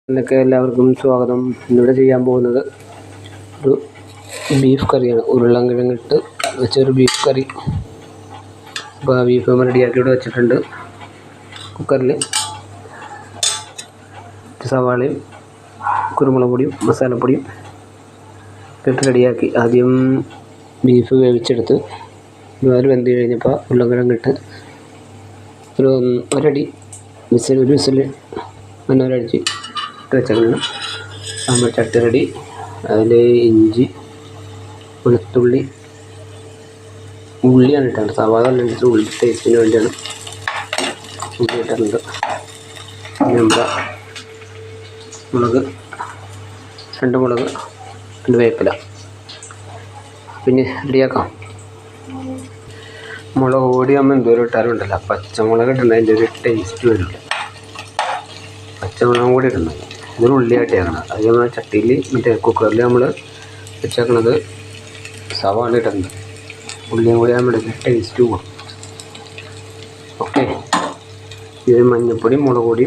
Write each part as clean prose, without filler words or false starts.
എന്നൊക്കെ എല്ലാവർക്കും സ്വാഗതം. ഇന്നിവിടെ ചെയ്യാൻ പോകുന്നത് ഒരു ബീഫ് കറിയാണ്. ഉരുളൻകിഴങ്ങിട്ട് വെച്ചൊരു ബീഫ് കറി. അപ്പോൾ ആ ബീഫ് റെഡിയാക്കി ഇവിടെ വെച്ചിട്ടുണ്ട്. കുക്കറിൽ സവാളയും കുരുമുളക് പൊടിയും മസാലപ്പൊടിയും ഇട്ട് റെഡിയാക്കി. ആദ്യം ബീഫ് വേവിച്ചെടുത്ത് ഇതുപോലെ വെന്ത് കഴിഞ്ഞപ്പോൾ ഉരുളൻകിഴങ്ങിട്ട് ഒരടി ഒരു വിസിൽ ഒരടിച്ച് വെച്ചാണ് സാമ്പാർ ചട്ടി റെഡി. അതിൽ ഇഞ്ചി വെളുത്തുള്ളി ഉള്ളിയാണ് ഇട്ടാണ്. സവാള അല്ലാണ്ട് ഉള്ളി ടേസ്റ്റിന് വേണ്ടിയാണ് ഉള്ളി ഇട്ടിട്ടുണ്ട്. നമ്മുടെ മുളക് 2 മുളക് 2 വേപ്പില പിന്നെ റെഡിയാക്കാം. മുളക് പൊടി നമ്മൾ എന്തോരം ഇട്ടാലും ഉണ്ടല്ലോ, പച്ചമുളക് ഇട്ടുണ്ടെങ്കിൽ അതിൻ്റെ ഒരു ടേസ്റ്റ് വരില്ല. പച്ചമുളകും കൂടി ഇടണം. ഇതൊരു ഉള്ളിയായിട്ട് ചേർക്കണം. അത് നമ്മൾ ചട്ടിയിൽ കുക്കറിൽ നമ്മൾ വെച്ചേക്കണത് സവാള ഇടുന്നത്. ഉള്ളിയും കൂടി നമ്മുടെ ടേസ്റ്റ് കൂടും. ഓക്കെ, ഇത് മഞ്ഞൾപ്പൊടി മുളക് പൊടി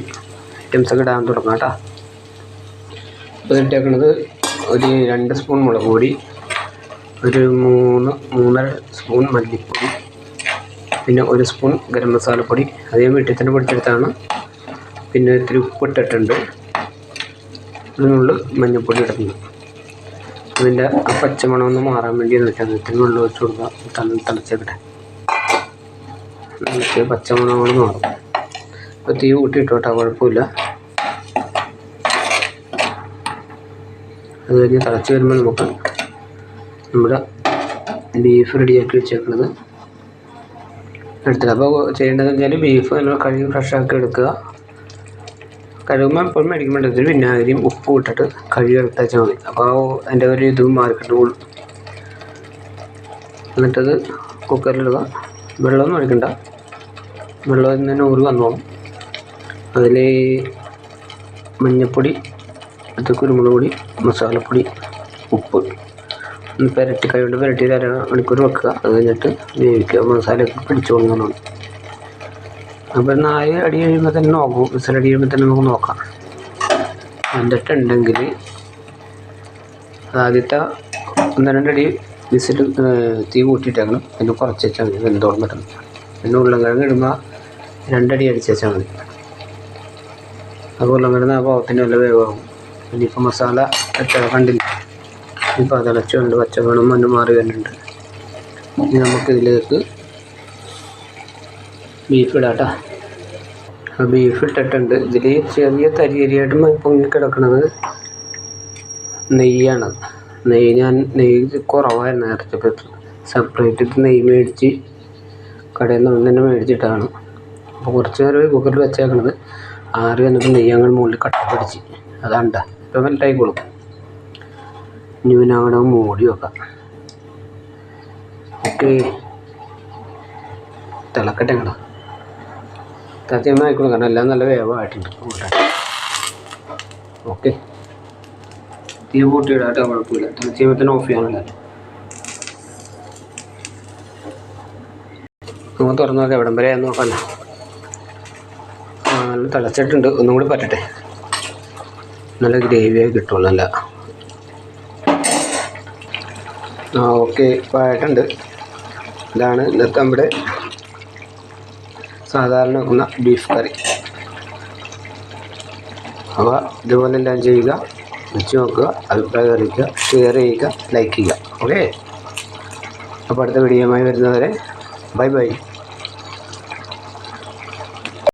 ഐറ്റംസൊക്കെ ഇടാൻ തുടങ്ങാം കേട്ടോ. ഇപ്പോൾ ഇട്ടേക്കണത് ഒരു 2 സ്പൂൺ മുളക് പൊടി, ഒരു 3-3.5 സ്പൂൺ മല്ലിപ്പൊടി, പിന്നെ 1 സ്പൂൺ ഗരം മസാലപ്പൊടി. അത് ഞാൻ വീട്ടിൽ തന്നെ പൊടിച്ചെടുത്താണ്. പിന്നെ ഇത്തിരി ഉപ്പിട്ടിട്ടുണ്ട്. അതിനുള്ളിൽ മഞ്ഞൾപ്പൊടി ഇടുന്നു. അതിൻ്റെ ആ പച്ചമണം ഒന്ന് മാറാൻ വേണ്ടി വെച്ചാൽ ഇത്തിരി വെള്ളം ഒഴിച്ച് കൊടുക്കുക. തിളച്ചേക്കട്ടെ. പച്ചമണങ്ങൾ മാറും. അപ്പോൾ തീ കൂട്ടിയിട്ടോട്ടെ, കുഴപ്പമില്ല. അത് കഴിഞ്ഞ് തിളച്ച് വരുമ്പോൾ നമുക്ക് നമ്മുടെ ബീഫ് റെഡിയാക്കി വെച്ചേക്കുന്നത് എടുത്തില്ല. അപ്പോൾ ചെയ്യേണ്ടതെന്ന് വെച്ചാൽ ബീഫ് നമ്മൾ കഴുകി ഫ്രഷാക്കി എടുക്കുക. കഴുകുമ്പോൾ എപ്പോഴും മേടിക്കുമ്പോൾ ഇതിൽ വിനാഗിരിയും ഉപ്പും ഇട്ടിട്ട് കഴുകി എടുത്താൽ മതി. അപ്പോൾ അതിൻ്റെ ഒരു ഇതും മാറിക്കിട്ടുള്ളൂ. എന്നിട്ടത് കുക്കറിലിടുക. വെള്ളമൊന്നും ഒഴിക്കണ്ട. വെള്ളം തന്നെ ഊറി വന്നോളും. അതിൽ മഞ്ഞൾപ്പൊടി, അത് കുരുമുളക് പൊടി, മസാലപ്പൊടി, ഉപ്പ് പുരട്ടി കൈകൊണ്ട് പുരട്ടി 1 മണിക്കൂർ വെക്കുക. അത് കഴിഞ്ഞിട്ട് വേവിക്കുക. മസാലയൊക്കെ പിടിച്ചോളുന്നതാണ്. അപ്പോൾ 4 അടി കഴിയുമ്പോൾ തന്നെ നോക്കും. വിസിലടി കഴിയുമ്പോൾ തന്നെ നമുക്ക് നോക്കാം. എന്നിട്ടുണ്ടെങ്കിൽ ആദ്യത്തെ 1-2 അടി വിസിൽ തീ കൂട്ടിയിട്ടേക്കണം. പിന്നെ കുറച്ച് വെച്ചാൽ മതി, വെന്തോളം പറ്റും. പിന്നെ ഉരുളൻകിഴങ്ങ് ഇടുമ്പോൾ 2 അടി അടിച്ച് വെച്ചാൽ മതി. അപ്പോൾ ഉരുളൻകിഴങ്ങ് ആ പാവത്തിന് നല്ല വേവാകും. പിന്നെ ഇപ്പോൾ മസാല കണ്ടില്ല. ഇപ്പോൾ തിളച്ച് കൊണ്ട് പച്ചമണം മണ്ണ് മാറി വരുന്നുണ്ട്. ഇനി നമുക്കിതിലേക്ക് ബീഫ് ഇടാം കേട്ടോ. ആ ബീഫ് ഇട്ടിട്ടുണ്ട്. ഇതിൽ ചെറിയ തരിയായിട്ട് പൊങ്ങി കിടക്കുന്നത് നെയ്യാണ്. നെയ്യ് കുറവായിരുന്നു നേരത്തെ. സെപ്പറേറ്റ് നെയ്യ് മേടിച്ച് കടയിൽ നിന്ന് തന്നെ മേടിച്ചിട്ടാണ്. അപ്പോൾ കുറച്ച് നേരം കുക്കറിൽ വെച്ചേക്കണത്. ആറി വന്നപ്പോൾ നെയ്യ് അങ്ങനെ മുകളിൽ കട്ട പിടിച്ച് അതാണ്ട. ഇപ്പോൾ മെൽറ്റായിക്കോളും. ഇനി പിന്നെ അവിടെ മൂടി വെക്കാം. ഓക്കെ, തിളക്കട്ടെ. അങ്ങോട്ട് സത്യം ആയിക്കോളും, കാരണം എല്ലാം നല്ല വേവായിട്ടുണ്ട്. ഓക്കെ, തീ കൂട്ടിയിടാട്ടോ, കുഴപ്പമില്ല. തിളച്ച് തന്നെ ഓഫ് ചെയ്യാനല്ല. നമുക്ക് തുറന്നു നോക്കാം. എവിടം വരെ നോക്കാമല്ലോ. നല്ല തിളച്ചിട്ടുണ്ട്. ഒന്നും കൂടി പറ്റട്ടെ. നല്ല ഗ്രേവിയായി കിട്ടുള്ളൂ. നല്ല ഓക്കെ, ഇപ്പോൾ ആയിട്ടുണ്ട്. ഇതാണ് ഇന്നത്തെ നമ്മുടെ സാധാരണ വെക്കുന്ന ബീഫ് കറി. അപ്പോൾ ഇതുപോലെ എല്ലാം ചെയ്യുക, വെച്ച് നോക്കുക, അഭിപ്രായം അറിയിക്കുക, ഷെയർ ചെയ്യുക, ലൈക്ക് ചെയ്യുക. ഓക്കെ, അപ്പോൾ അടുത്ത വീഡിയോയുമായി വരുന്നവരെ ബൈ ബൈ.